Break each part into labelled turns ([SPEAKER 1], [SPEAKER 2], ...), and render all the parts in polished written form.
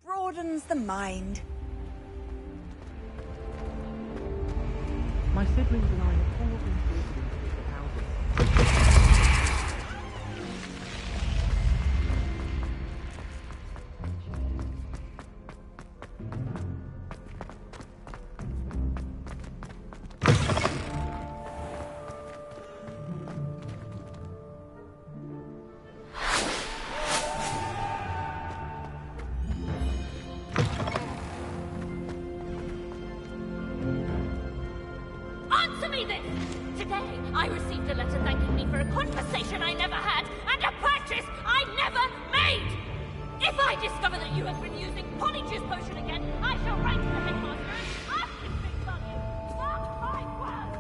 [SPEAKER 1] Broadens the mind.
[SPEAKER 2] My siblings and I have all been forced into the houses.
[SPEAKER 3] Answer me this! Today, I received a letter thanking me for a conversation I never had and a purchase I never made! If I discover that you have been using Polyjuice Potion again, I shall write to the headmaster and ask him to expel you! Mark my words!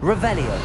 [SPEAKER 4] Revelio.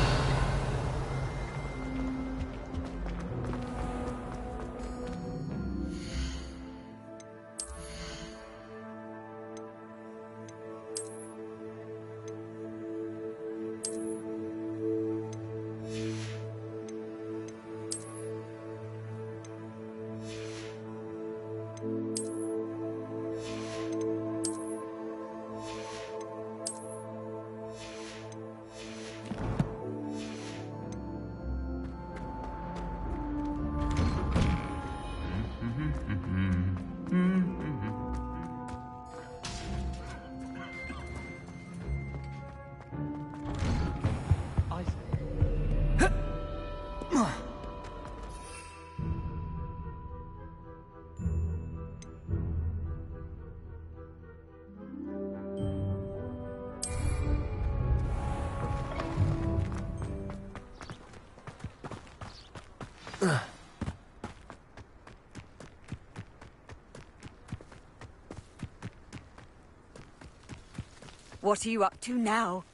[SPEAKER 1] What are you up to now?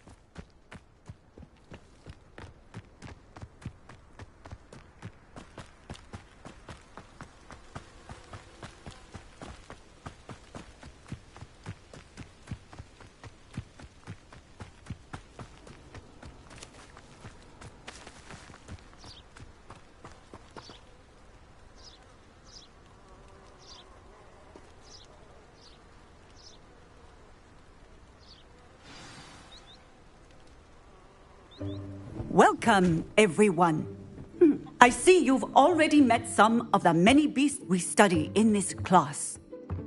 [SPEAKER 1] Welcome, everyone. I see you've already met some of the many beasts we study in this class.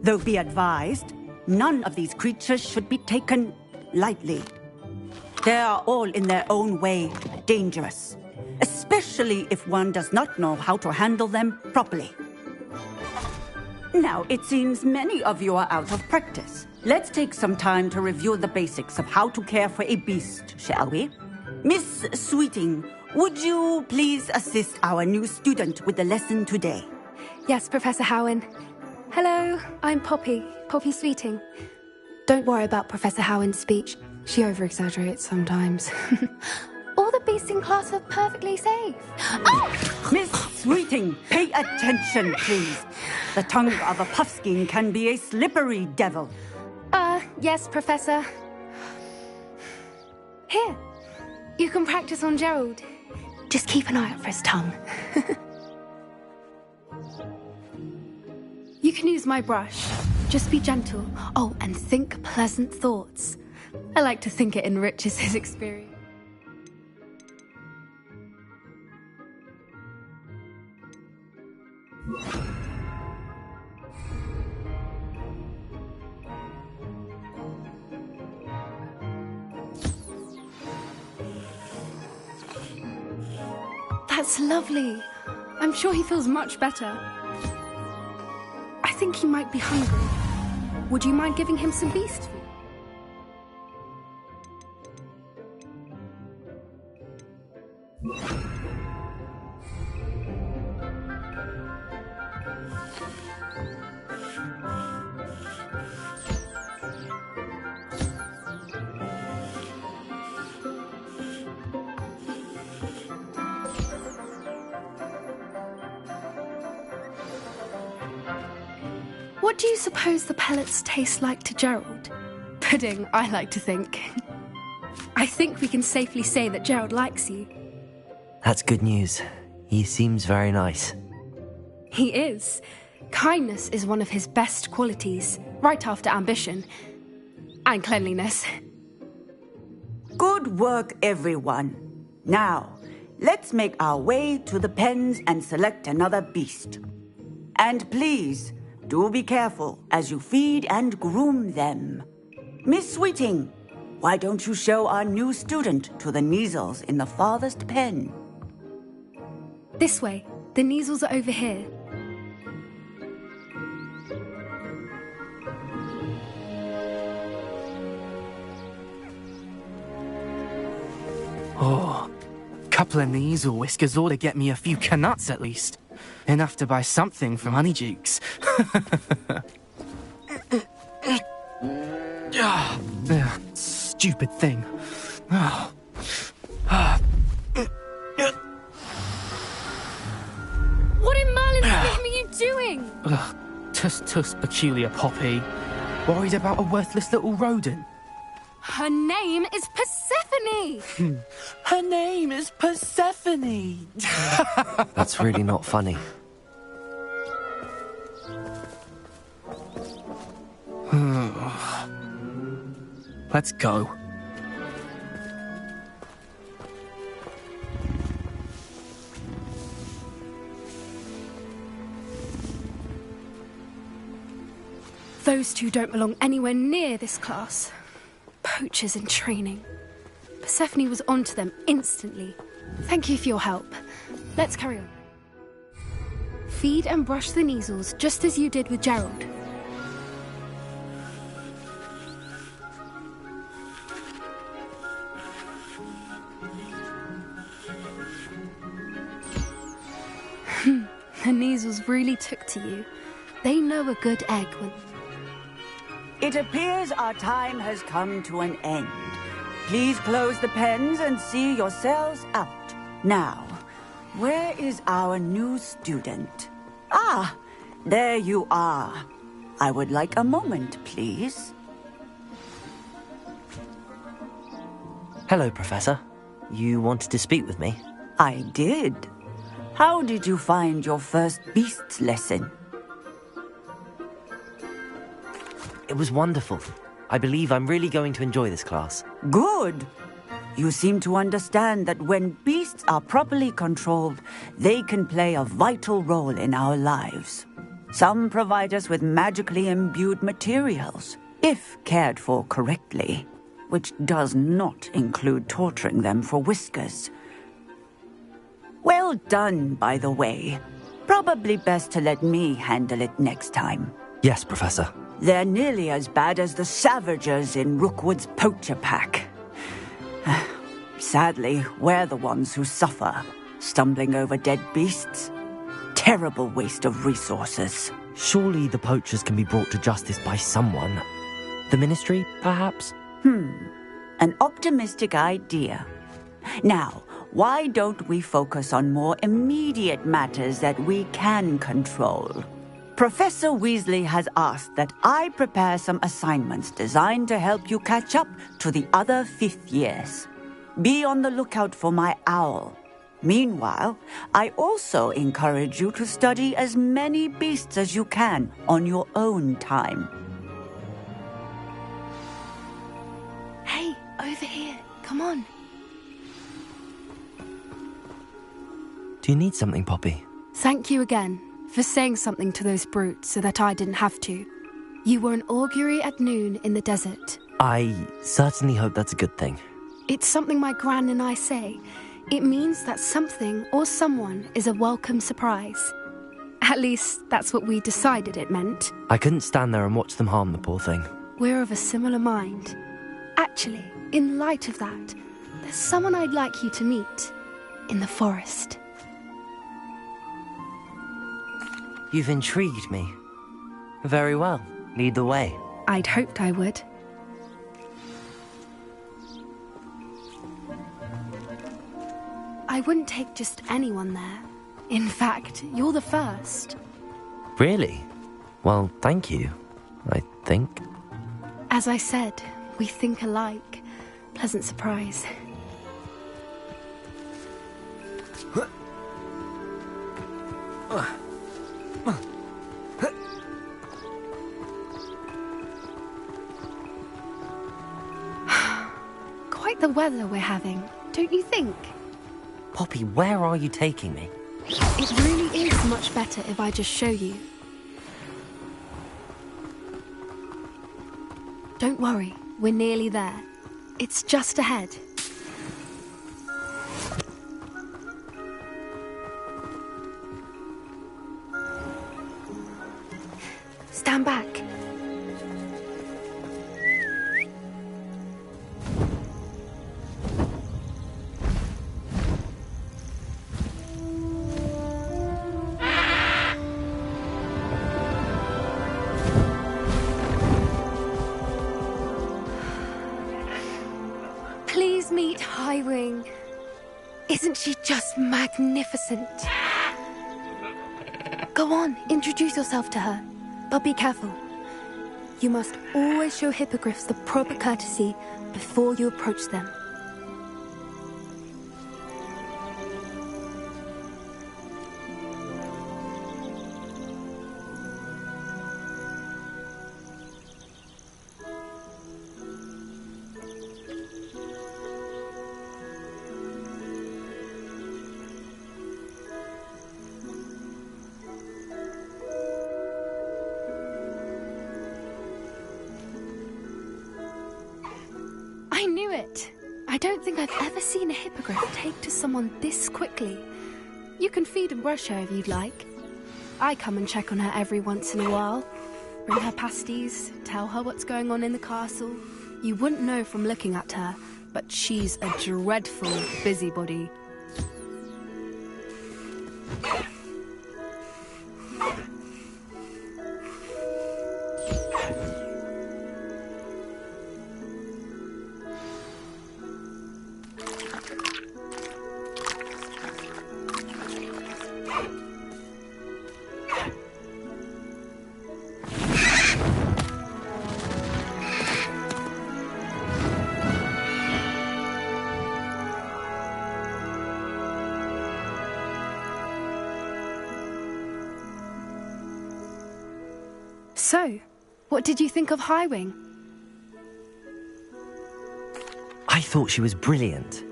[SPEAKER 1] Though be advised, none of these creatures should be taken lightly. They are all in their own way dangerous, especially if one does not know how to handle them properly. Now, it seems many of you are out of practice. Let's take some time to review the basics of how to care for a beast, shall we? Miss Sweeting, would you please assist our new student with the lesson today?
[SPEAKER 5] Yes, Professor Howen. Hello, I'm Poppy Sweeting. Don't worry about Professor Howen's speech. She over-exaggerates sometimes. All the beasts in class are perfectly safe. Oh!
[SPEAKER 1] Miss Sweeting, pay attention, please. The tongue of a puffskein can be a slippery devil.
[SPEAKER 5] Yes, Professor. Here, you can practice on Gerald. Just keep an eye out for his tongue. You can use my brush. Just be gentle. Oh, and think pleasant thoughts. I like to think it enriches his experience. That's lovely. I'm sure he feels much better. I think he might be hungry. Would you mind giving him some beast food? What do you suppose the pellets taste like to Gerald? Pudding, I like to think. I think we can safely say that Gerald likes you.
[SPEAKER 4] That's good news. He seems very nice.
[SPEAKER 5] He is. Kindness is one of his best qualities, right after ambition. And cleanliness.
[SPEAKER 1] Good work, everyone. Now, let's make our way to the pens and select another beast. And please, do be careful as you feed and groom them. Miss Sweeting, why don't you show our new student to the Kneazles in the farthest pen?
[SPEAKER 5] This way. The Kneazles are over here.
[SPEAKER 2] Oh, couple of Kneazle whiskers ought to get me a few canuts at least. Enough to buy something from Honeydukes. Stupid thing.
[SPEAKER 5] What in Merlin's name are you doing?
[SPEAKER 2] Tuss, peculiar Poppy. Worried about a worthless little rodent?
[SPEAKER 5] Her name is Persephone!
[SPEAKER 2] Her name is Persephone!
[SPEAKER 4] That's really not funny.
[SPEAKER 2] Let's go.
[SPEAKER 5] Those two don't belong anywhere near this class. Poachers in training. Persephone was onto them instantly. Thank you for your help. Let's carry on. Feed and brush the Kneazles just as you did with Gerald. The Kneazles really took to you. They know a good egg when...
[SPEAKER 1] It appears our time has come to an end. Please close the pens and see yourselves out. Now, where is our new student? Ah, there you are. I would like a moment, please.
[SPEAKER 4] Hello, Professor. You wanted to speak with me?
[SPEAKER 1] I did. How did you find your first beasts lesson?
[SPEAKER 4] It was wonderful. I believe I'm really going to enjoy this class.
[SPEAKER 1] Good. You seem to understand that when beasts are properly controlled, they can play a vital role in our lives. Some provide us with magically imbued materials, if cared for correctly, which does not include torturing them for whiskers. Well done, by the way. Probably best to let me handle it next time.
[SPEAKER 4] Yes, Professor.
[SPEAKER 1] They're nearly as bad as the Savagers in Rookwood's poacher pack. Sadly, we're the ones who suffer, stumbling over dead beasts. Terrible waste of resources.
[SPEAKER 4] Surely the poachers can be brought to justice by someone. The Ministry, perhaps?
[SPEAKER 1] An optimistic idea. Now, why don't we focus on more immediate matters that we can control? Professor Weasley has asked that I prepare some assignments designed to help you catch up to the other fifth years. Be on the lookout for my owl. Meanwhile, I also encourage you to study as many beasts as you can on your own time.
[SPEAKER 5] Hey, over here. Come on.
[SPEAKER 4] Do you need something, Poppy?
[SPEAKER 5] Thank you again for saying something to those brutes so that I didn't have to. You were an augury at noon in the desert.
[SPEAKER 4] I certainly hope that's a good thing.
[SPEAKER 5] It's something my gran and I say. It means that something or someone is a welcome surprise. At least, that's what we decided it meant.
[SPEAKER 4] I couldn't stand there and watch them harm the poor thing.
[SPEAKER 5] We're of a similar mind. Actually, in light of that, there's someone I'd like you to meet. In the forest.
[SPEAKER 4] You've intrigued me. Very well. Lead the way.
[SPEAKER 5] I'd hoped I would. I wouldn't take just anyone there. In fact, you're the first.
[SPEAKER 4] Really? Well, thank you, I think.
[SPEAKER 5] As I said, we think alike. Pleasant surprise. Quite the weather we're having, don't you think?
[SPEAKER 4] Poppy, where are you taking me?
[SPEAKER 5] It really is much better if I just show you. Don't worry, we're nearly there. It's just ahead. Stand back. Please meet Highwing. Isn't she just magnificent? Go on, introduce yourself to her. But be careful. You must always show hippogriffs the proper courtesy before you approach them. I knew it! I don't think I've ever seen a hippogriff take to someone this quickly. You can feed and brush her if you'd like. I come and check on her every once in a while. Bring her pasties, tell her what's going on in the castle. You wouldn't know from looking at her, but she's a dreadful busybody. So, what did you think of Highwing?
[SPEAKER 4] I thought she was brilliant.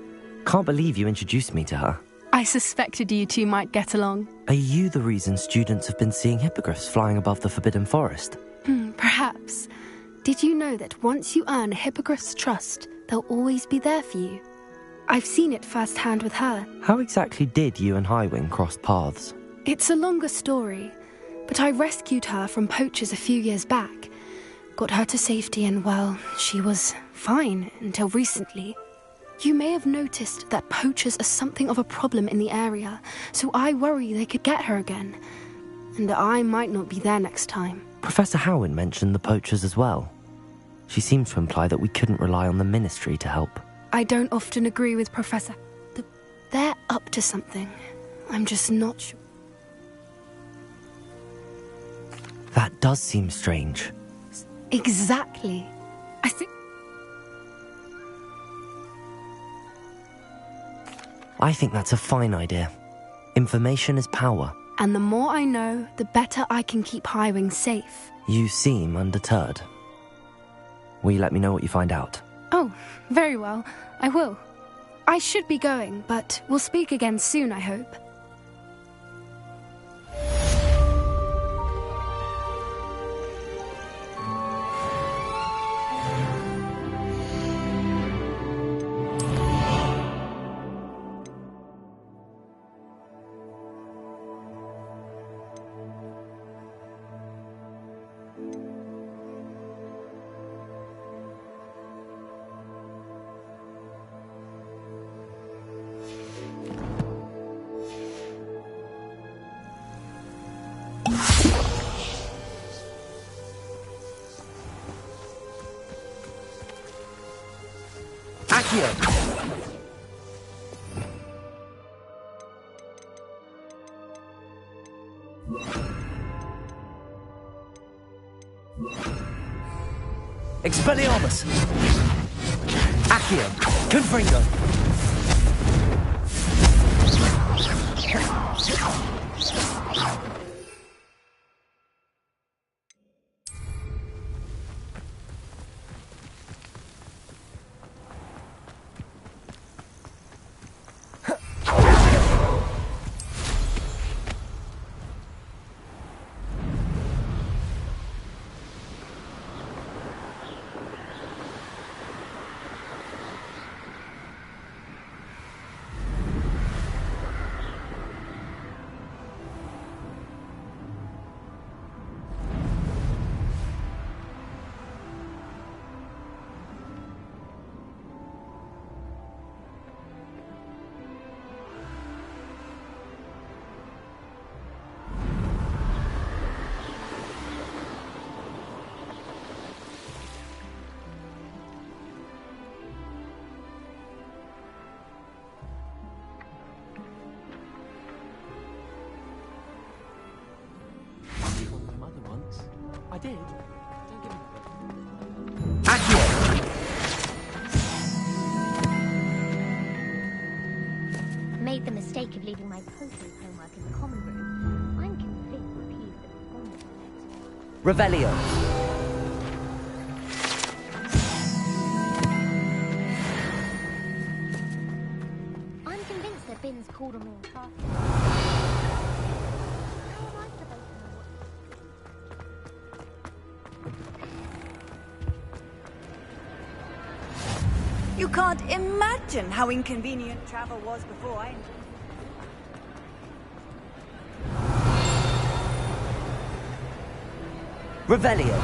[SPEAKER 4] Can't believe you introduced me to her.
[SPEAKER 5] I suspected you two might get along.
[SPEAKER 4] Are you the reason students have been seeing hippogriffs flying above the Forbidden Forest?
[SPEAKER 5] Perhaps. Did you know that once you earn a hippogriff's trust, they'll always be there for you? I've seen it firsthand with her.
[SPEAKER 4] How exactly did you and Highwing cross paths?
[SPEAKER 5] It's a longer story, but I rescued her from poachers a few years back. Got her to safety and, well, she was fine until recently. You may have noticed that poachers are something of a problem in the area, so I worry they could get her again. And I might not be there next time.
[SPEAKER 4] Professor Howin mentioned the poachers as well. She seemed to imply that we couldn't rely on the Ministry to help.
[SPEAKER 5] I don't often agree with Professor. They're up to something. I'm just not sure.
[SPEAKER 4] That does seem strange.
[SPEAKER 5] Exactly.
[SPEAKER 4] I think that's a fine idea. Information is power.
[SPEAKER 5] And the more I know, the better I can keep Highwing safe.
[SPEAKER 4] You seem undeterred. Will you let me know what you find out?
[SPEAKER 5] Oh, very well. I will. I should be going, but we'll speak again soon, I hope.
[SPEAKER 6] Expelliarmus! Accio! Confringo!
[SPEAKER 2] I did. Don't give me
[SPEAKER 6] Accio!
[SPEAKER 3] Made the mistake of leaving my potion homework in the common room. I'm convinced he's the responsible.
[SPEAKER 6] Revelio!
[SPEAKER 3] I'm convinced that Bin's called on me in class. How am I supposed to know what?
[SPEAKER 1] You can't imagine how inconvenient travel was before I...
[SPEAKER 6] Revelio!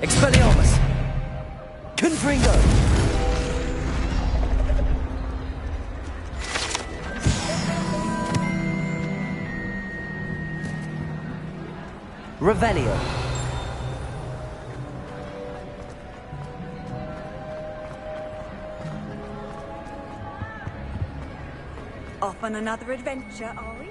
[SPEAKER 6] Expelliarmus! Confringo! Revelio!
[SPEAKER 1] Off on another adventure, are we?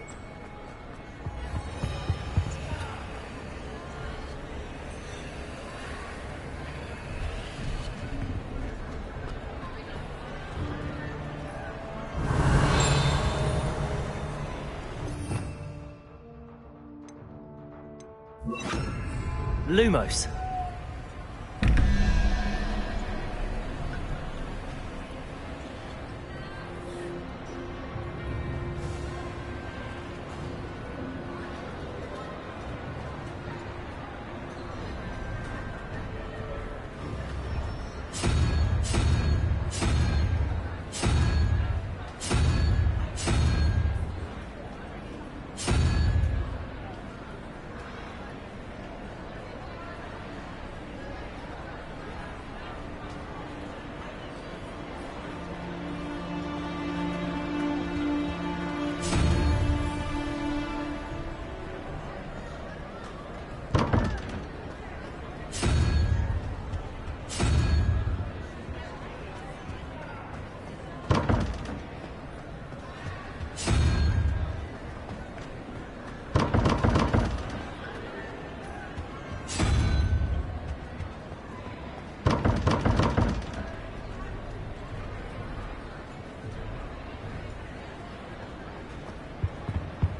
[SPEAKER 6] Lumos!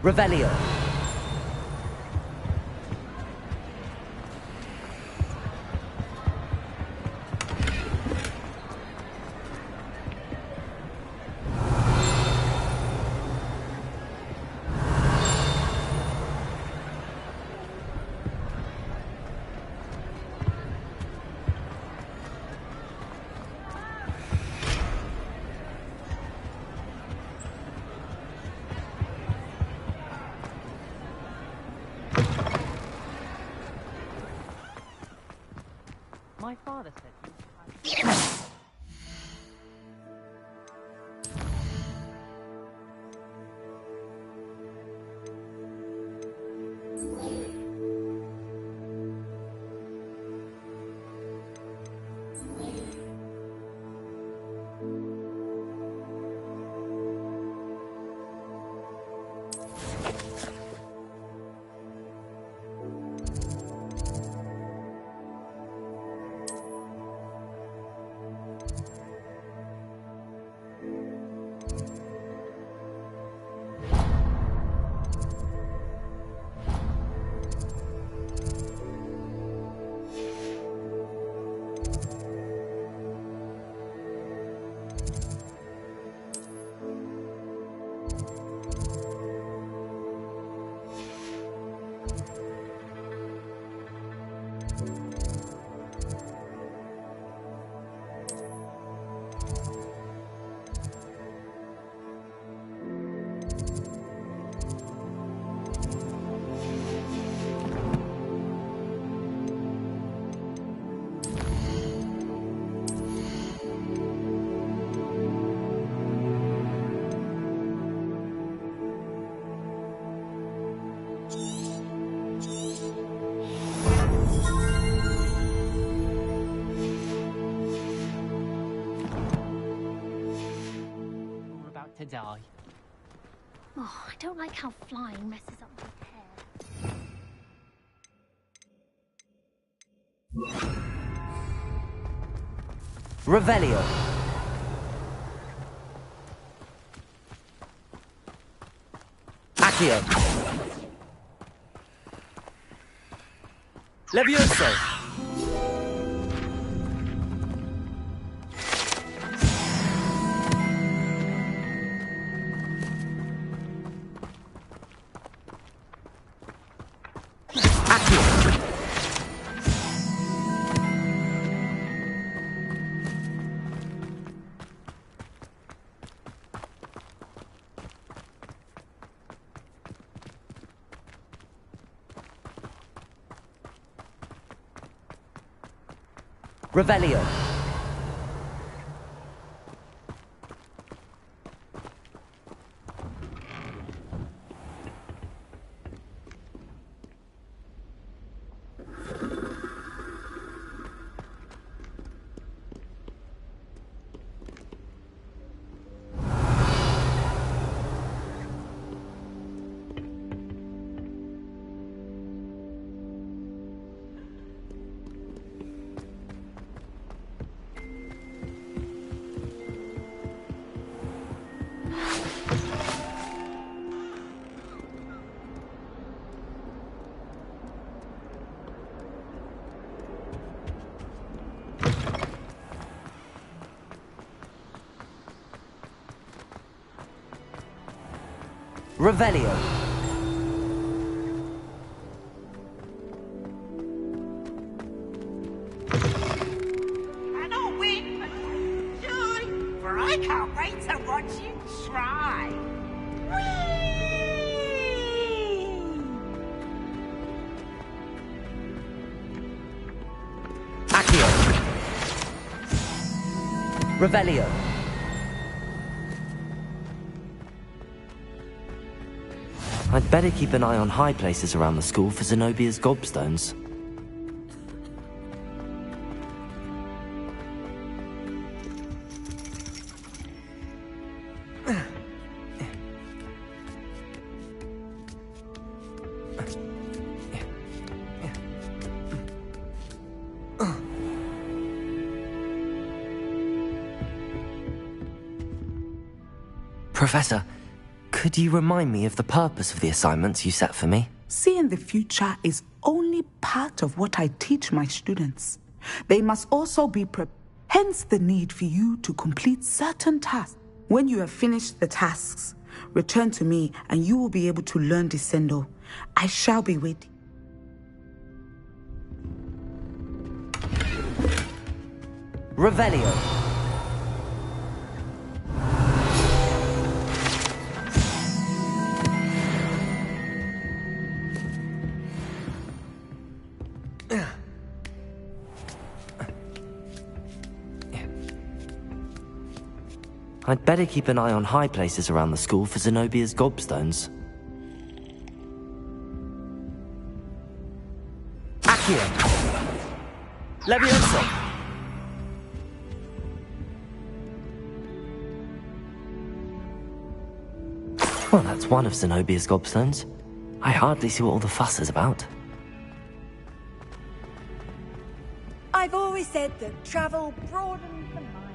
[SPEAKER 6] Revelio!
[SPEAKER 2] My father said we're about to die.
[SPEAKER 3] Oh, I don't like how flying messes up my hair.
[SPEAKER 6] Revelio. Accio. Levioso. Revelio. Revelio.
[SPEAKER 7] And I'll win, joy, for I can't wait to watch you try.
[SPEAKER 6] Accio. Revelio.
[SPEAKER 4] I'd better keep an eye on high places around the school for Zenobia's gobstones. Professor, could you remind me of the purpose of the assignments you set for me?
[SPEAKER 8] Seeing the future is only part of what I teach my students. They must also be prepared. Hence the need for you to complete certain tasks. When you have finished the tasks, return to me and you will be able to learn Descendo. I shall be waiting.
[SPEAKER 6] Revelio.
[SPEAKER 4] I'd better keep an eye on high places around the school for Zenobia's gobstones.
[SPEAKER 6] Accio. Leviosa.
[SPEAKER 4] Well, that's one of Zenobia's gobstones. I hardly see what all the fuss is about.
[SPEAKER 9] I've always said that travel broadens the mind.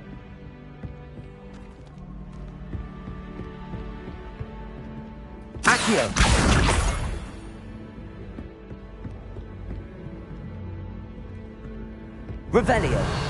[SPEAKER 6] Accio. Revelio.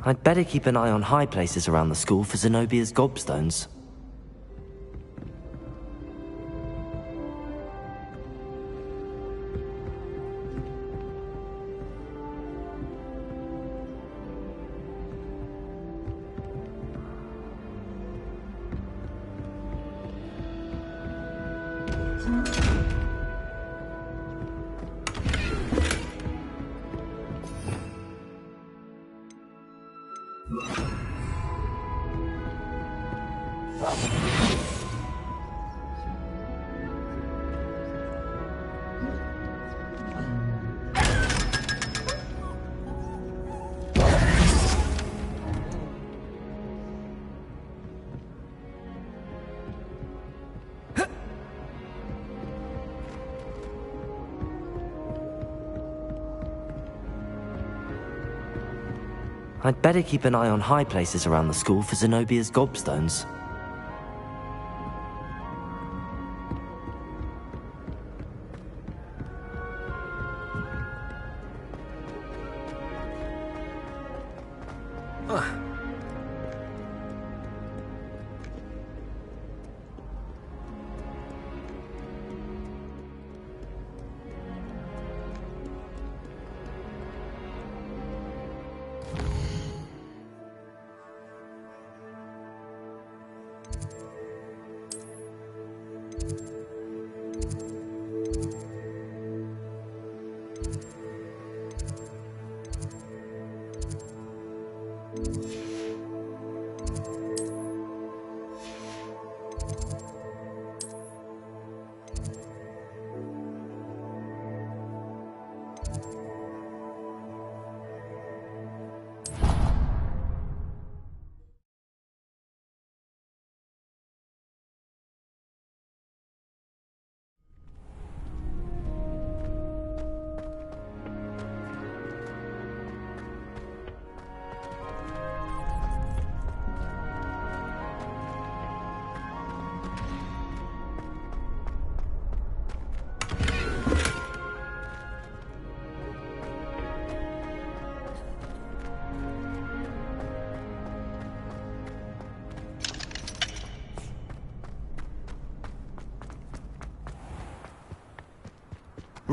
[SPEAKER 4] I'd better keep an eye on high places around the school for Zenobia's gobstones. I'd better keep an eye on high places around the school for Zenobia's gobstones.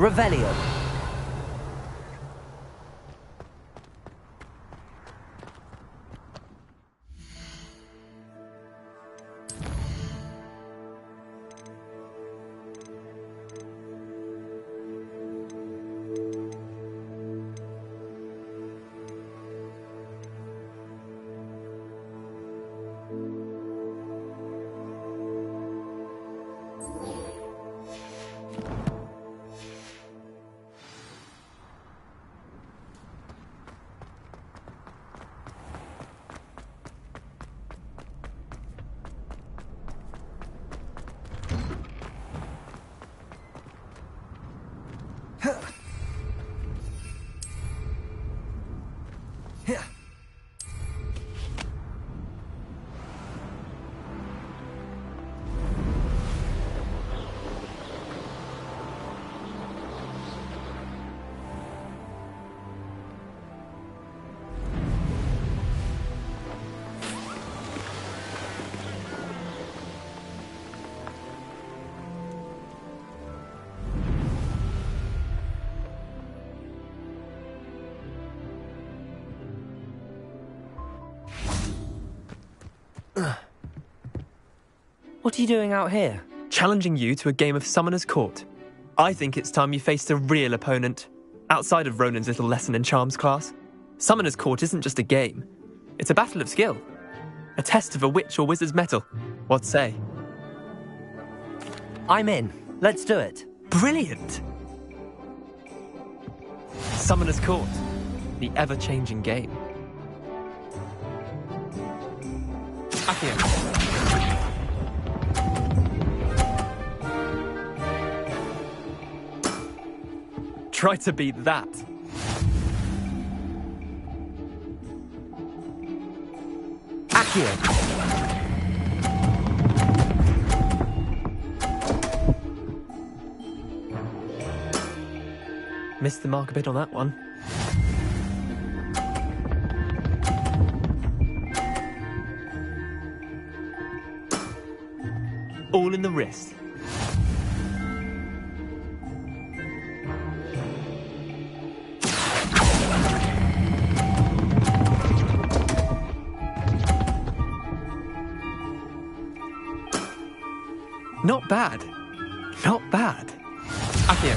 [SPEAKER 6] Revelio.
[SPEAKER 4] What are you doing out here?
[SPEAKER 10] Challenging you to a game of Summoner's Court. I think it's time you faced a real opponent, outside of Ronan's little lesson in charms class. Summoner's Court isn't just a game. It's a battle of skill. A test of a witch or wizard's mettle. What say?
[SPEAKER 6] I'm in. Let's do it.
[SPEAKER 10] Brilliant! Summoner's Court. The ever-changing game. Accio. Try to beat that.
[SPEAKER 6] Accio.
[SPEAKER 10] Missed the mark a bit on that one. All in the wrist. Not bad. Not bad. Accio.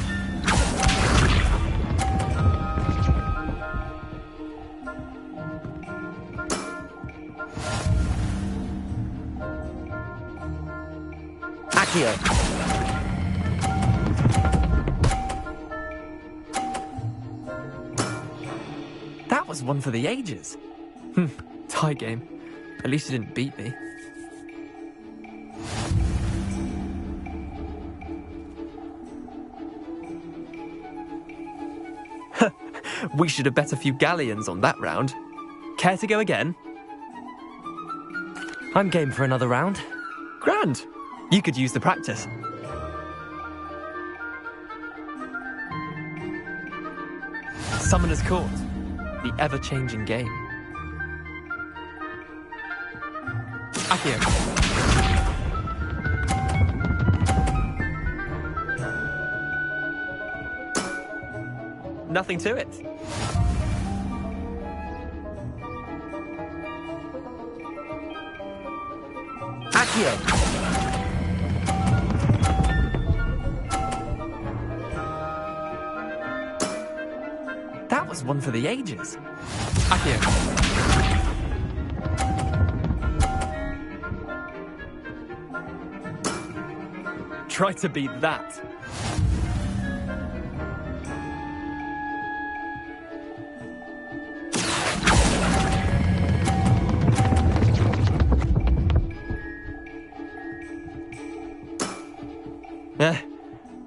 [SPEAKER 6] Accio.
[SPEAKER 10] That was one for the ages. Tie game. At least you didn't beat me. We should have bet a few galleons on that round. Care to go again?
[SPEAKER 4] I'm game for another round.
[SPEAKER 10] Grand. You could use the practice. Summoner's Court. The ever-changing game. Accio. Nothing to it.
[SPEAKER 6] Accio.
[SPEAKER 10] That was one for the ages. Accio. Try to beat that.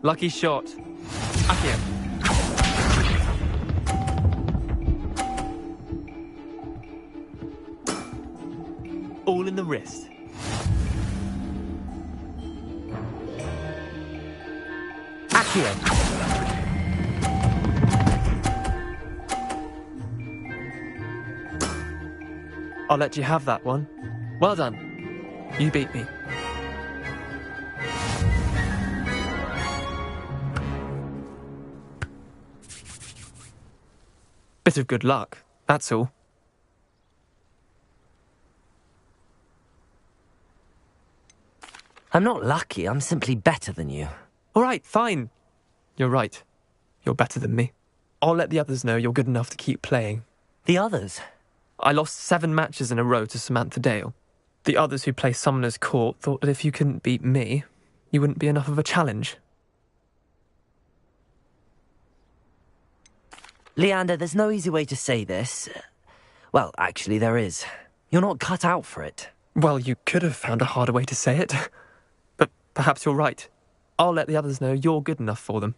[SPEAKER 10] Lucky shot. Accio. All in the wrist.
[SPEAKER 6] Accio.
[SPEAKER 10] I'll let you have that one. Well done. You beat me. Bit of good luck, that's all.
[SPEAKER 4] I'm not lucky, I'm simply better than you.
[SPEAKER 10] All right, fine. You're right. You're better than me. I'll let the others know you're good enough to keep playing.
[SPEAKER 4] The others?
[SPEAKER 10] I lost 7 matches in a row to Samantha Dale. The others who play Summoner's Court thought that if you couldn't beat me, you wouldn't be enough of a challenge.
[SPEAKER 4] Leander, there's no easy way to say this. Well, actually, there is. You're not cut out for it.
[SPEAKER 10] Well, you could have found a harder way to say it. But perhaps you're right. I'll let the others know you're good enough for them.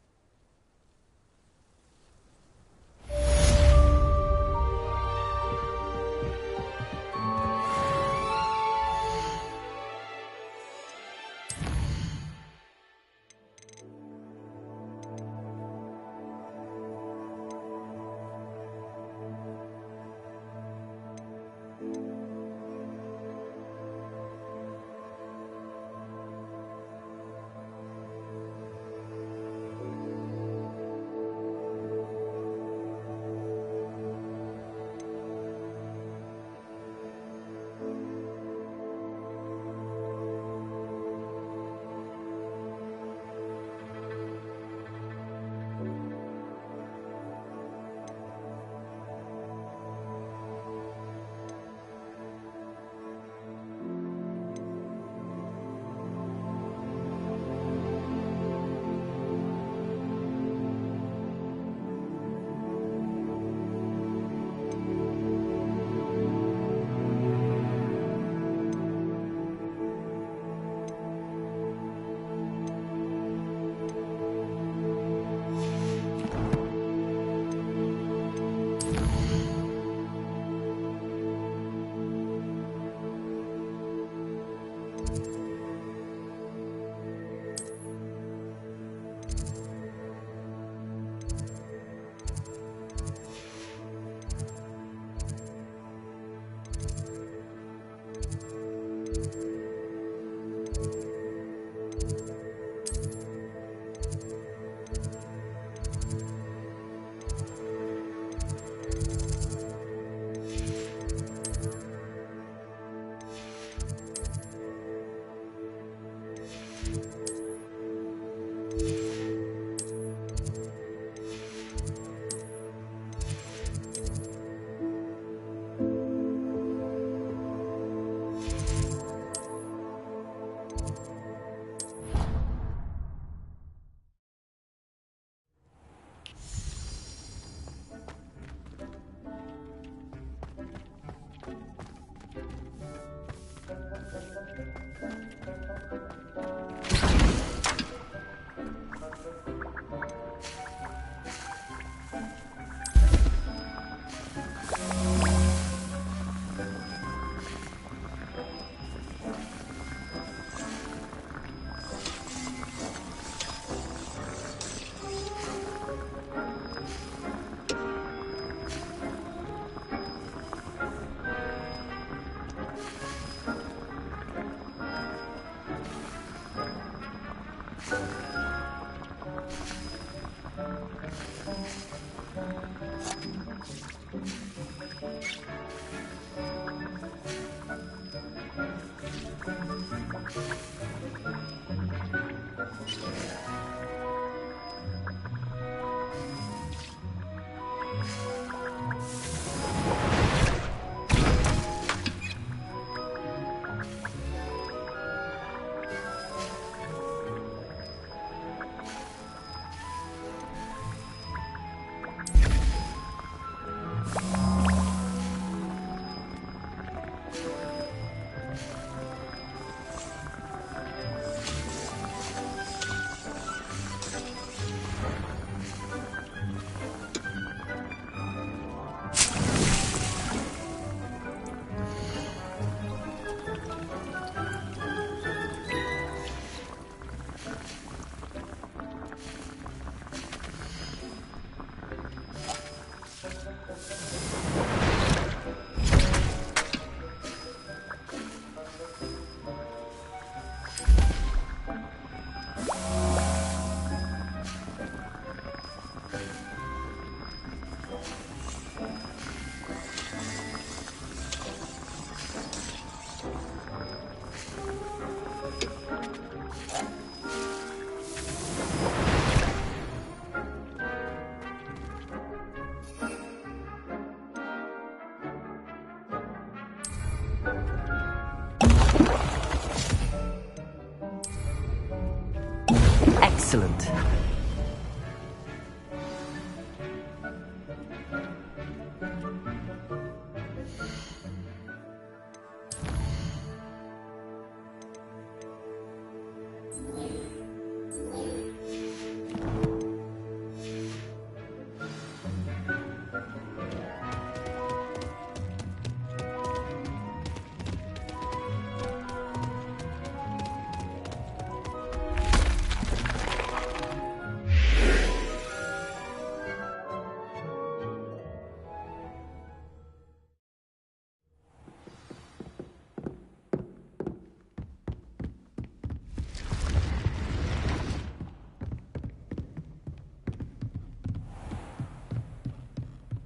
[SPEAKER 4] Excellent.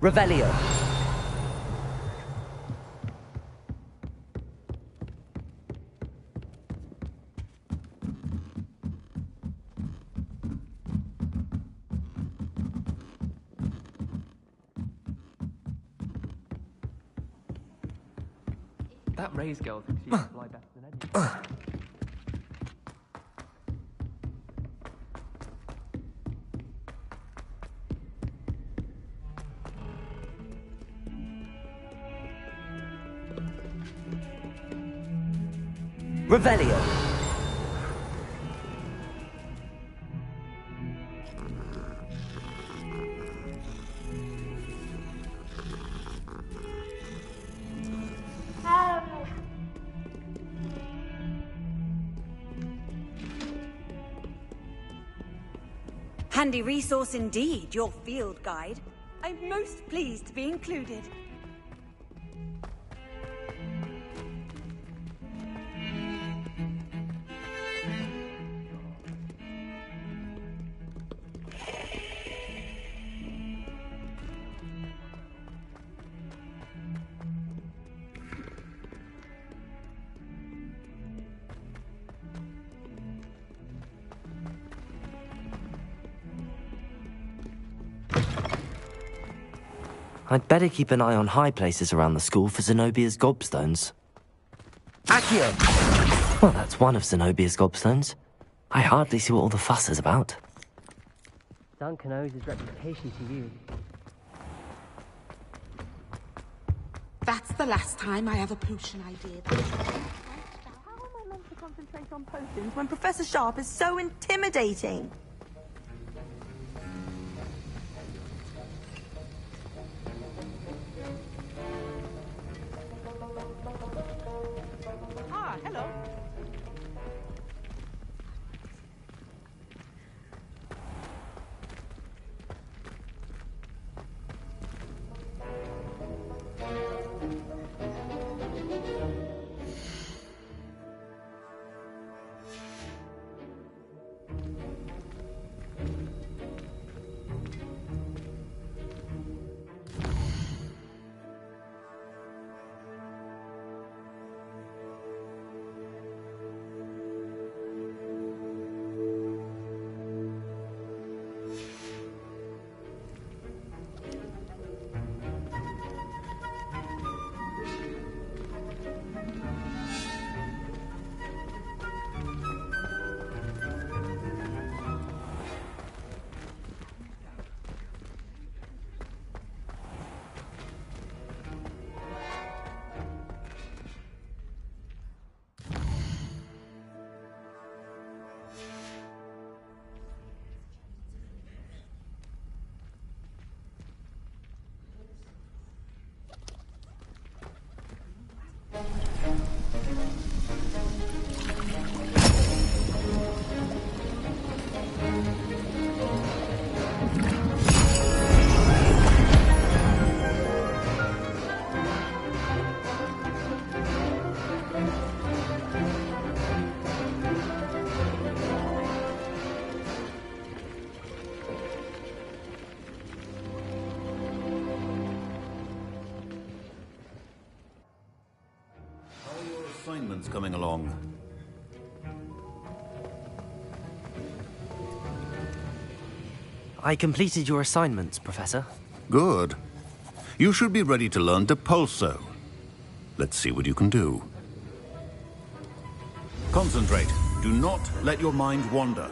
[SPEAKER 4] Revelio.
[SPEAKER 10] That Ray's girl thinks she can fly better than anyone.
[SPEAKER 4] Revelio.
[SPEAKER 9] Handy resource indeed, your field guide. I'm most pleased to be included.
[SPEAKER 4] I'd better keep an eye on high places around the school for Zenobia's gobstones.
[SPEAKER 6] Accio!
[SPEAKER 4] Well, that's one of Zenobia's gobstones. I hardly see what all the fuss is about.
[SPEAKER 11] Duncan owes his reputation to you.
[SPEAKER 8] That's the last time I have a potion idea.
[SPEAKER 9] How am I meant to concentrate on potions when Professor Sharp is so intimidating?
[SPEAKER 7] Ah, hello.
[SPEAKER 12] assignments coming along?
[SPEAKER 4] I completed your assignments, Professor.
[SPEAKER 12] Good. You should be ready to learn Depulso. Let's see what you can do. Concentrate. Do not let your mind wander.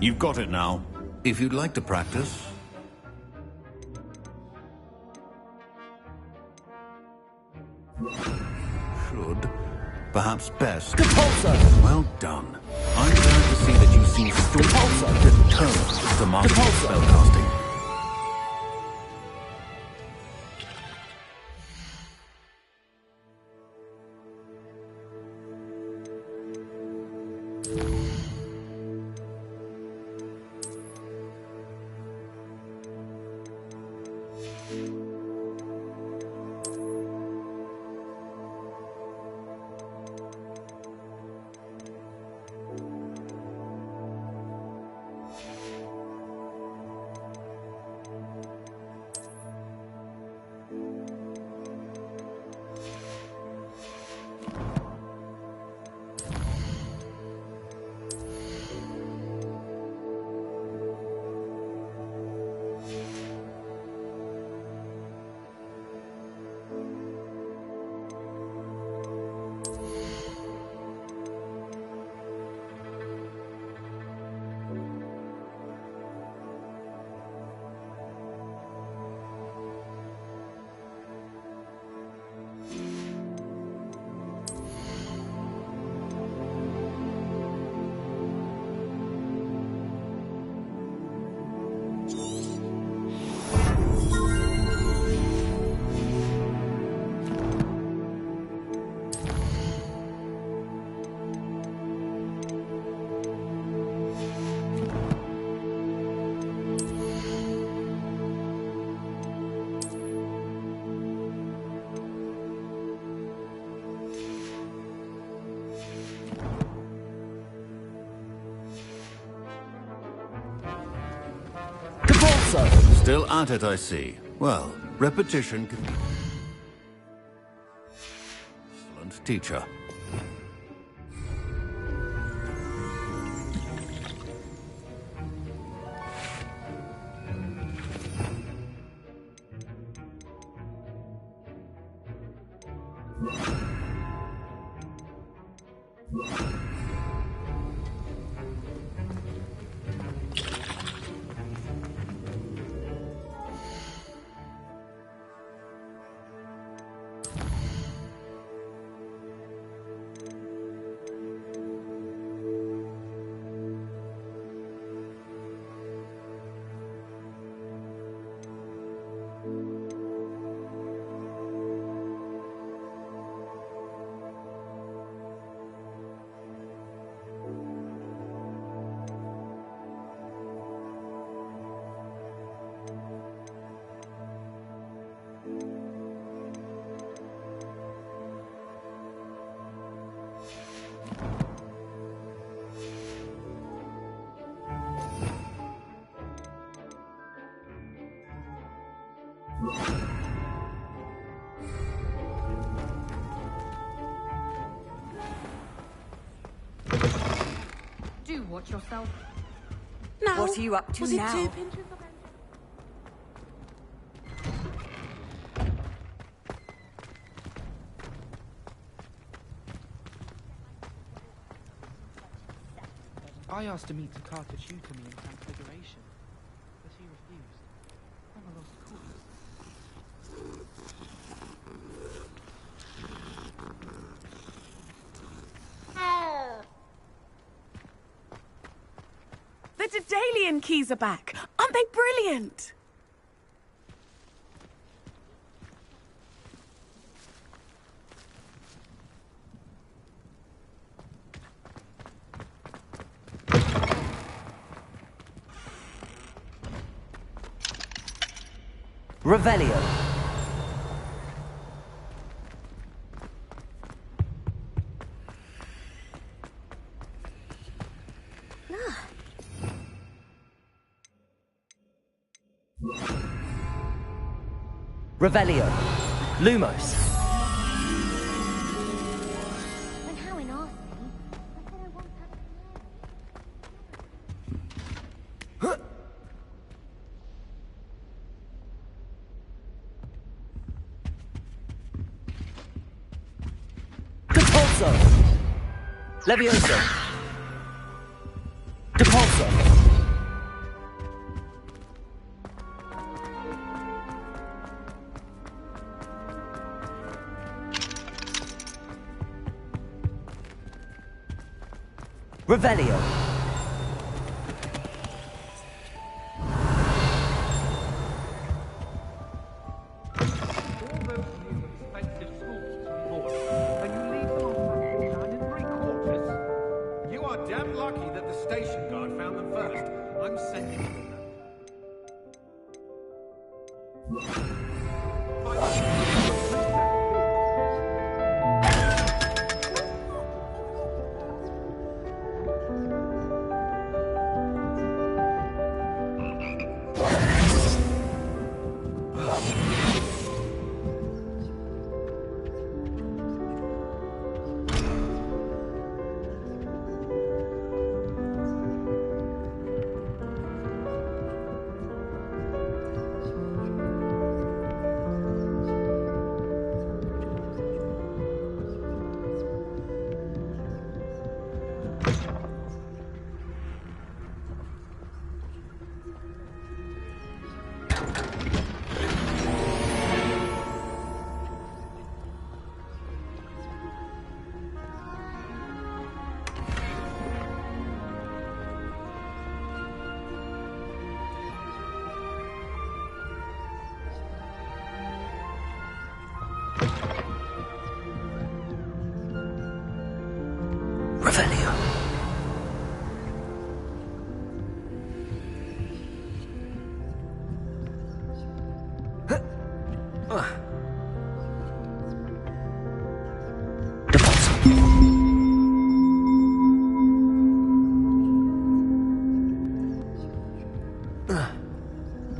[SPEAKER 12] You've got it now. If you'd like to practice... Should. Perhaps best.
[SPEAKER 6] Depulso!
[SPEAKER 12] Well done. I'm glad to see that you seem still determined to master spellcasting. Still at it, I see. Well, repetition can be... Excellent teacher.
[SPEAKER 3] Do watch yourself.
[SPEAKER 9] Now, what are you up to now?
[SPEAKER 3] Two pinches of
[SPEAKER 2] I asked him to Carter tutor me in Transfiguration, but he refused. I'm a lost cause.
[SPEAKER 13] The Daedalian keys are back. Aren't they brilliant?
[SPEAKER 6] Revelio. Revelio. Lumos.
[SPEAKER 3] When Howin asked me, I said I want
[SPEAKER 6] Depulso. Levioso. Depulso. Revelio.
[SPEAKER 12] You are damn lucky that the station guard found them first. I'm sending them.
[SPEAKER 6] Revelio.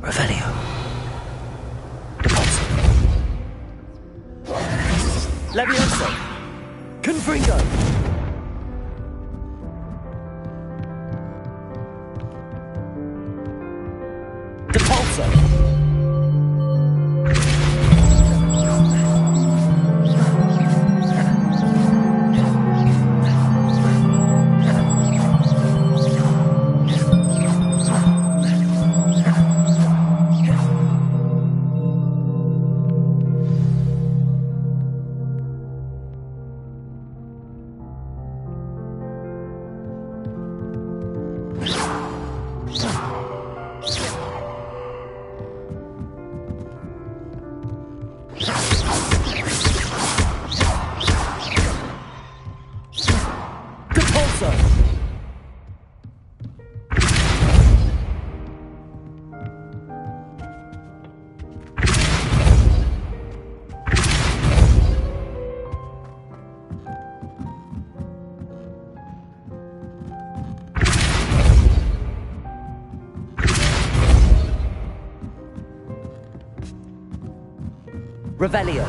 [SPEAKER 6] Revelio. Levioso. Confringo. Depulso. Revelio.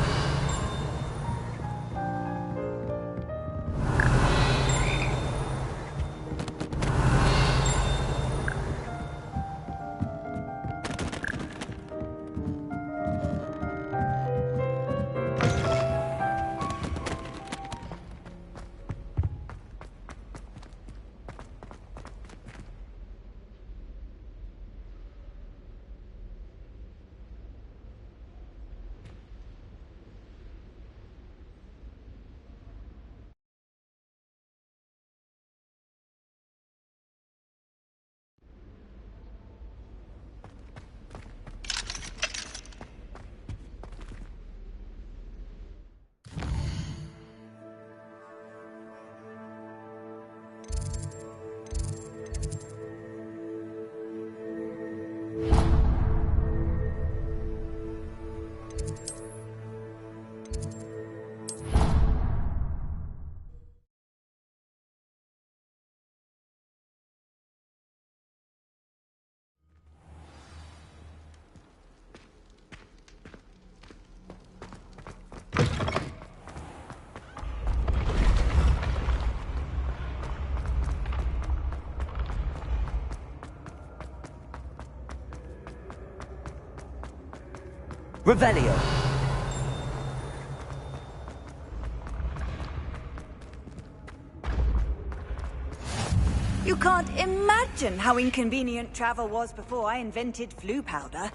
[SPEAKER 6] Revelio.
[SPEAKER 9] You can't imagine how inconvenient travel was before I invented flu powder.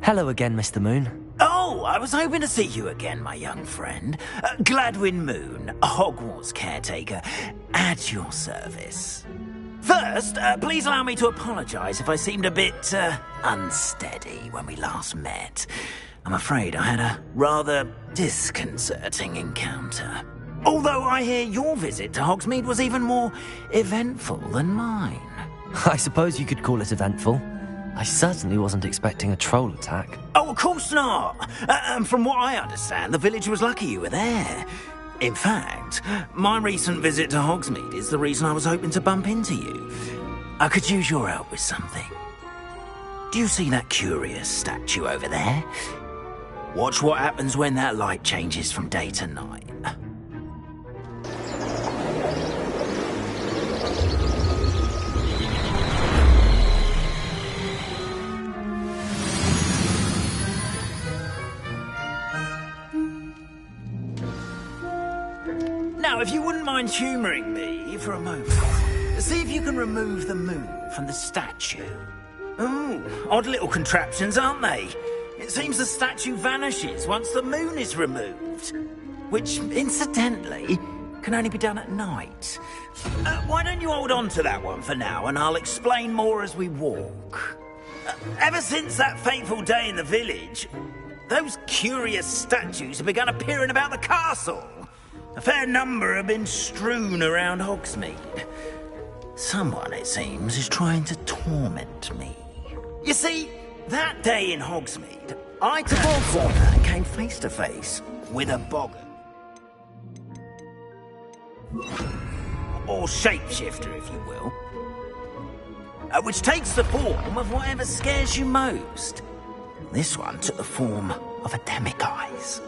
[SPEAKER 6] Hello again, Mr. Moon.
[SPEAKER 14] Oh, I was hoping to see you again, my young friend. Gladwin Moon, Hogwarts caretaker, at your service. First, please allow me to apologise if I seemed a bit, unsteady when we last met. I'm afraid I had a rather disconcerting encounter. Although I hear your visit to Hogsmeade was even more eventful than mine.
[SPEAKER 4] I suppose you could call it eventful. I certainly wasn't expecting a troll attack.
[SPEAKER 14] Oh, of course not. From what I understand, the village was lucky you were there. In fact, my recent visit to Hogsmeade is the reason I was hoping to bump into you. I could use your help with something. Do you see that curious statue over there? Watch what happens when that light changes from day to night. Now, if you wouldn't mind humouring me for a moment, see if you can remove the moon from the statue. Ooh, odd little contraptions, aren't they? It seems the statue vanishes once the moon is removed. Which, incidentally, can only be done at night. Why don't you hold on to that one for now, and I'll explain more as we walk. Ever since that fateful day in the village, those curious statues have begun appearing about the castle. A fair number have been strewn around Hogsmeade. Someone, it seems, is trying to torment me. You see, that day in Hogsmeade, I turned a corner and came face to face with a boggart. Or shapeshifter, if you will. Which takes the form of whatever scares you most. This one took the form of a demiguise.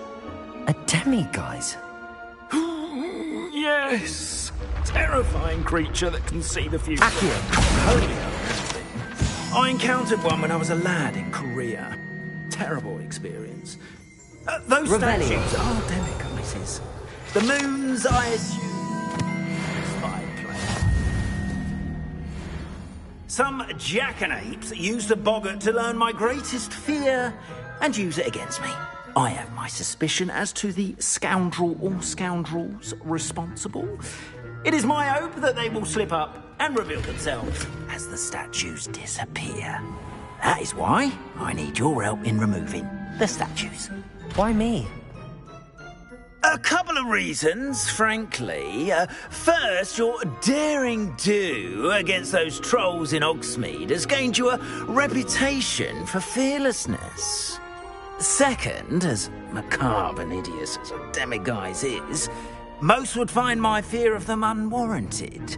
[SPEAKER 4] A demiguise?
[SPEAKER 14] Yes! Terrifying creature that can see the future. I encountered one when I was a lad in Korea. Terrible experience. Those statues are demiguises. The moons, I assume, spy plane. Some jackanapes used a boggart to learn my greatest fear and use it against me. I have my suspicion as to the scoundrel or scoundrels responsible. It is my hope that they will slip up and reveal themselves as the statues disappear. That is why I need your help in removing the statues.
[SPEAKER 4] Why me?
[SPEAKER 14] A couple of reasons, frankly. First, your daring do against those trolls in Hogsmeade has gained you a reputation for fearlessness. Second, as macabre and hideous as a demiguise is, most would find my fear of them unwarranted.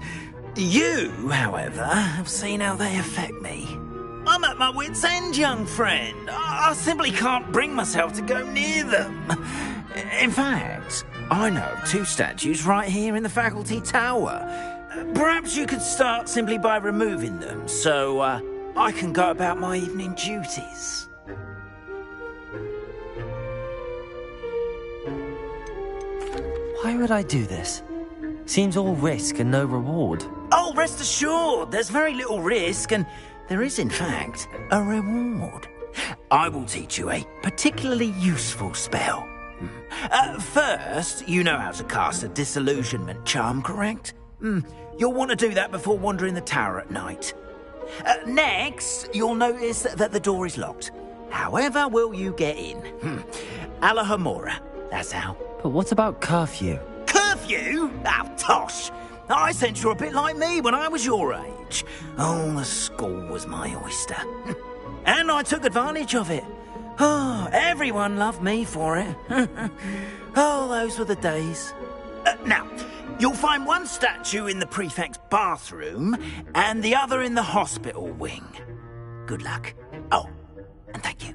[SPEAKER 14] You, however, have seen how they affect me. I'm at my wit's end, young friend. I simply can't bring myself to go near them. In fact, I know of two statues right here in the faculty tower. Perhaps you could start simply by removing them, so I can go about my evening duties.
[SPEAKER 4] Why would I do this? Seems all risk and no reward.
[SPEAKER 14] Oh, rest assured, there's very little risk, and there is, in fact, a reward. I will teach you a particularly useful spell. First, you know how to cast a disillusionment charm, correct? You'll want to do that before wandering the tower at night. Next, you'll notice that the door is locked. However will you get in? Alahomora, that's how.
[SPEAKER 4] But what about curfew?
[SPEAKER 14] Curfew? Oh, tosh! I sense you're a bit like me when I was your age. Oh, the school was my oyster. And I took advantage of it. Oh, everyone loved me for it. Oh, those were the days. Now, you'll find one statue in the prefect's bathroom and the other in the hospital wing. Good luck. Oh, and thank you.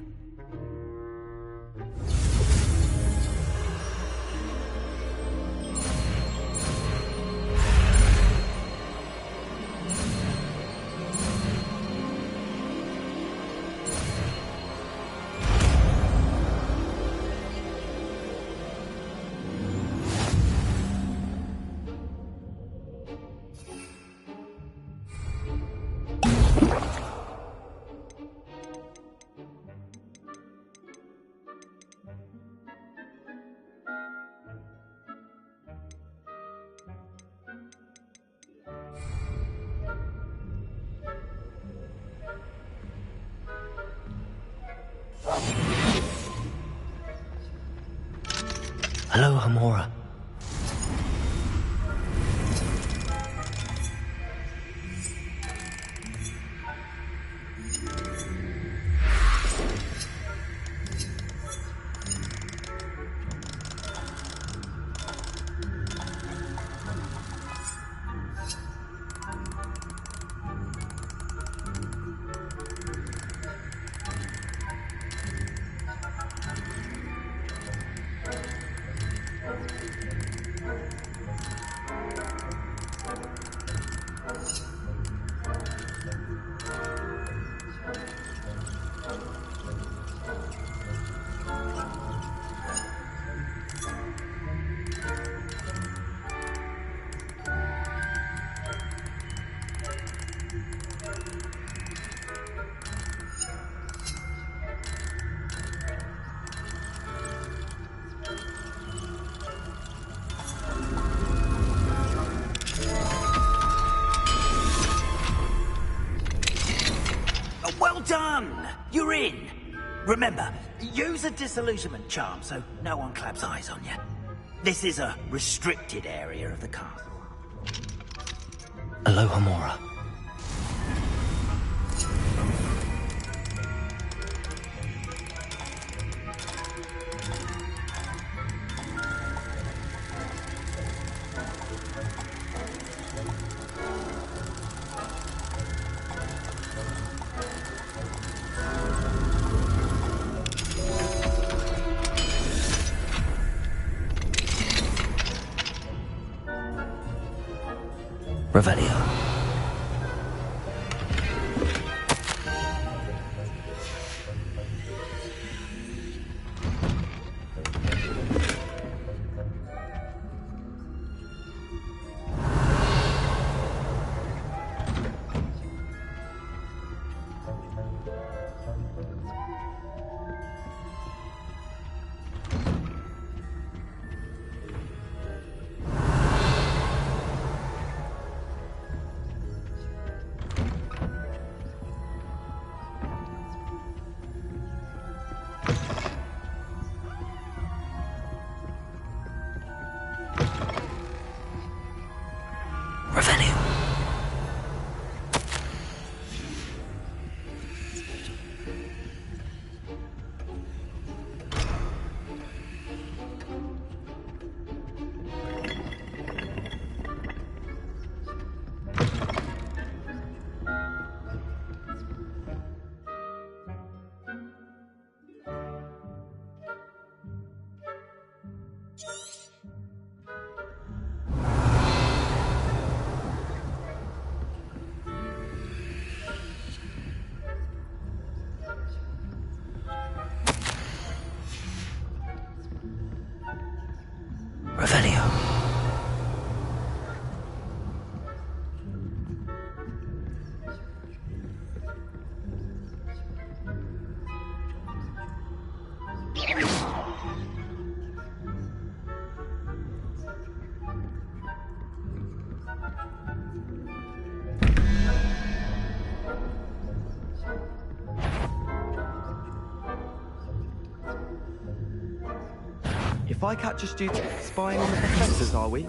[SPEAKER 4] Hello, Hamora.
[SPEAKER 14] Well done! You're in! Remember, use a disillusionment charm so no one claps eyes on you. This is a restricted area of the castle.
[SPEAKER 4] Hello, Hamora. Revelio. Revelio.
[SPEAKER 15] If I catch a student spying on the professors, are we?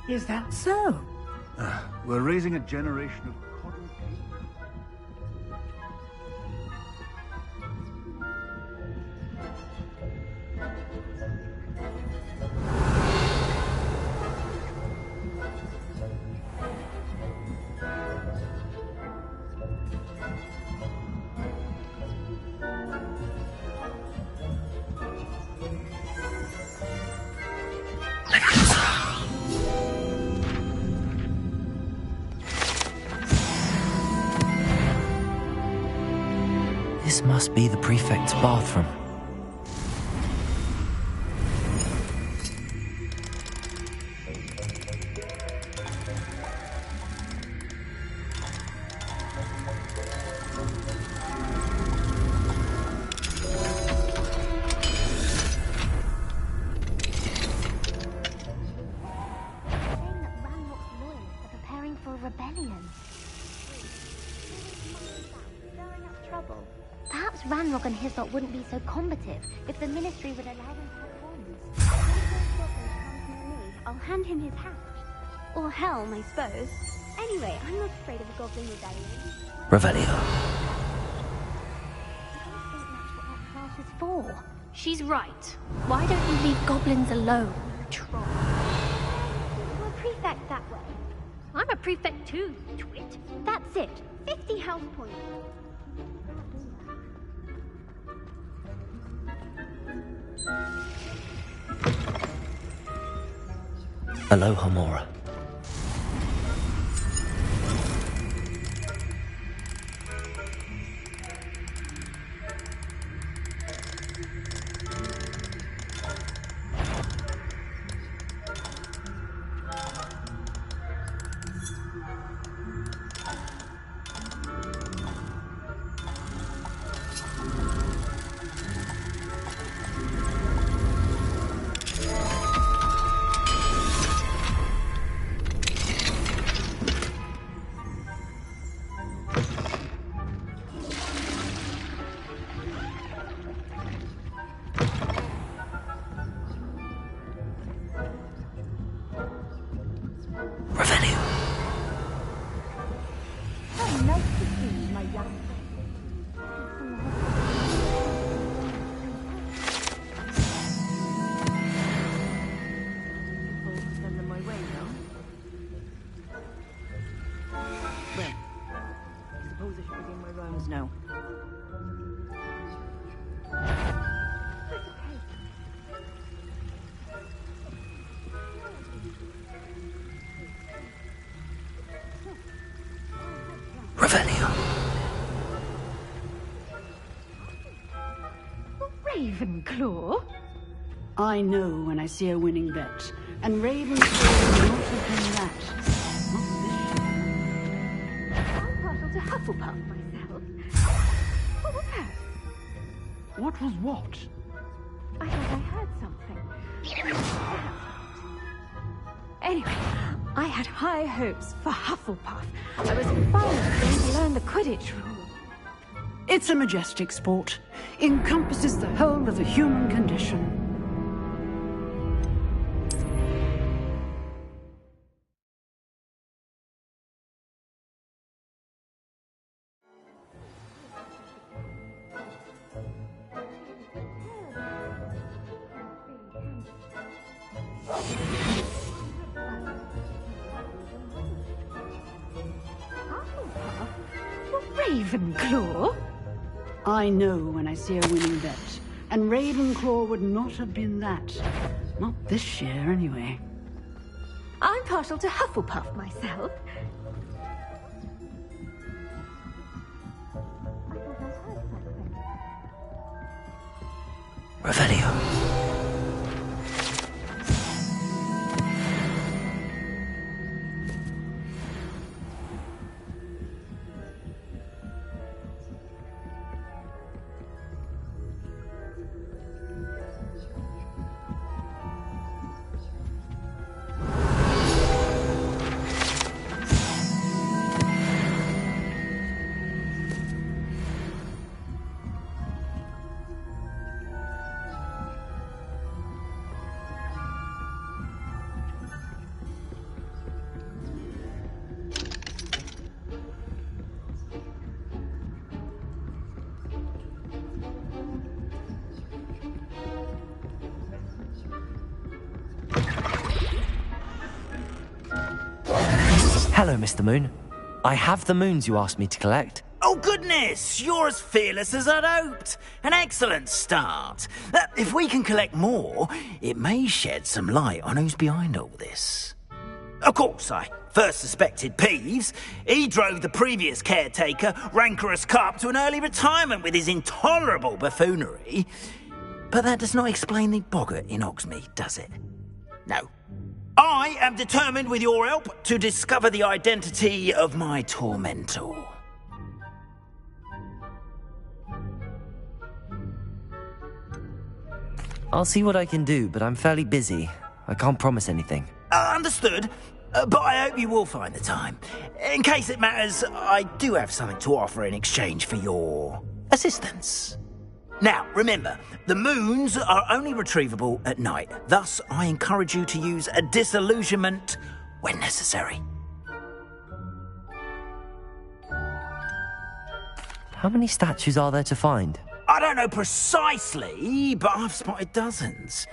[SPEAKER 7] Is that so?
[SPEAKER 12] We're raising a generation of coddled people.
[SPEAKER 4] This must be the prefect's bathroom.
[SPEAKER 16] Perhaps Ranrock and his lot wouldn't be so combative if the Ministry would allow them to have wands. I'll hand him his hat. Or helm, I suppose. Anyway, I'm not afraid of a goblin rebellion.
[SPEAKER 4] Revelio.
[SPEAKER 16] I don't think that's what that class is for. She's right. Why don't you leave goblins alone, troll? You're a prefect that way. I'm a prefect too, twit. That's it. 50 health points.
[SPEAKER 4] Aloha Mora.
[SPEAKER 9] No.
[SPEAKER 4] Revelio.
[SPEAKER 1] Ravenclaw? I know when I see a winning bet, and Ravenclaw will not have been that.
[SPEAKER 13] I'm partial to Hufflepuff myself. What was that?
[SPEAKER 1] What was what?
[SPEAKER 13] I thought I heard something. Anyway, I had high hopes for Hufflepuff. I was finally going to learn the Quidditch rule.
[SPEAKER 1] It's a majestic sport. Encompasses the whole of the human condition.
[SPEAKER 13] Ravenclaw?
[SPEAKER 1] I know when I see a winning bet, and Ravenclaw would not have been that. Not this year, anyway.
[SPEAKER 13] I'm partial to Hufflepuff myself.
[SPEAKER 4] Revelio. Hello, Mr. Moon. I have the moons you asked me to collect.
[SPEAKER 14] Oh, goodness! You're as fearless as I'd hoped. An excellent start. If we can collect more, it may shed some light on who's behind all this. Of course, I first suspected Peeves. He drove the previous caretaker, Rancorous Carp, to an early retirement with his intolerable buffoonery. But that does not explain the boggart in Hogsmeade, does it? No. I am determined, with your help, to discover the identity of my tormentor.
[SPEAKER 4] I'll see what I can do, but I'm fairly busy. I can't promise anything.
[SPEAKER 14] Understood. But I hope you will find the time. In case it matters, I do have something to offer in exchange for your assistance. Now, remember, the moons are only retrievable at night. Thus, I encourage you to use a disillusionment when necessary.
[SPEAKER 4] How many statues are there to find?
[SPEAKER 14] I don't know precisely, but I've spotted dozens.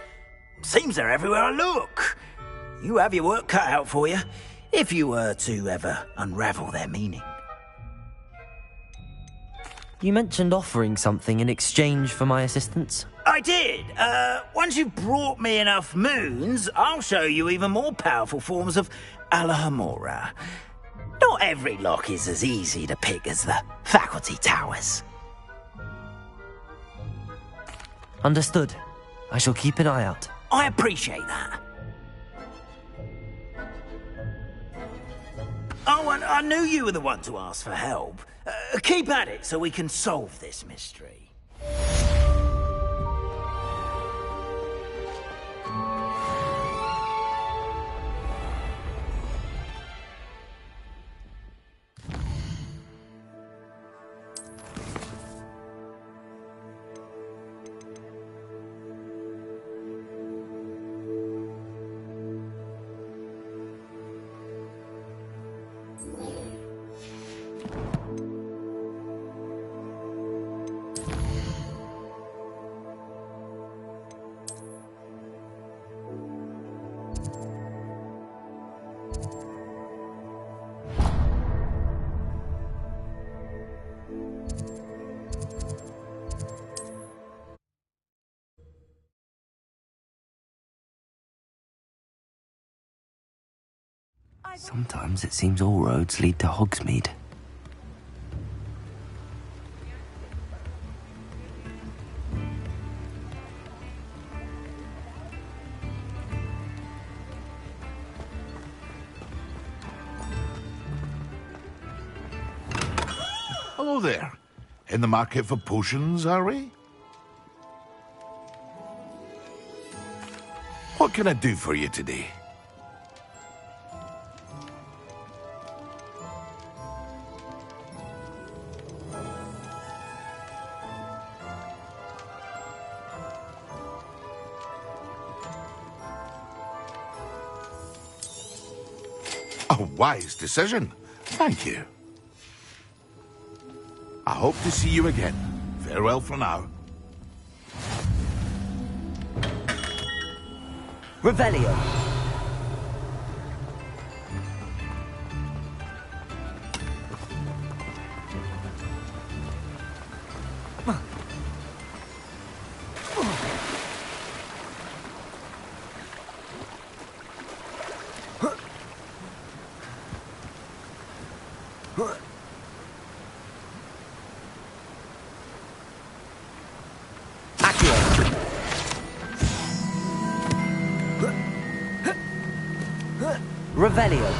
[SPEAKER 14] Seems they're everywhere I look. You have your work cut out for you, if you were to ever unravel their meaning.
[SPEAKER 4] You mentioned offering something in exchange for my assistance?
[SPEAKER 14] I did. Once you've brought me enough moons, I'll show you even more powerful forms of Alohomora. Not every lock is as easy to pick as the faculty towers.
[SPEAKER 4] Understood. I shall keep an eye out.
[SPEAKER 14] I appreciate that. Oh, and I knew you were the one to ask for help. Keep at it so we can solve this mystery.
[SPEAKER 4] Sometimes it seems all roads lead to Hogsmeade.
[SPEAKER 17] Hello there. In the market for potions, are we? What can I do for you today? A wise decision. Thank you. I hope to see you again. Farewell for now.
[SPEAKER 4] Revelio. Revelio.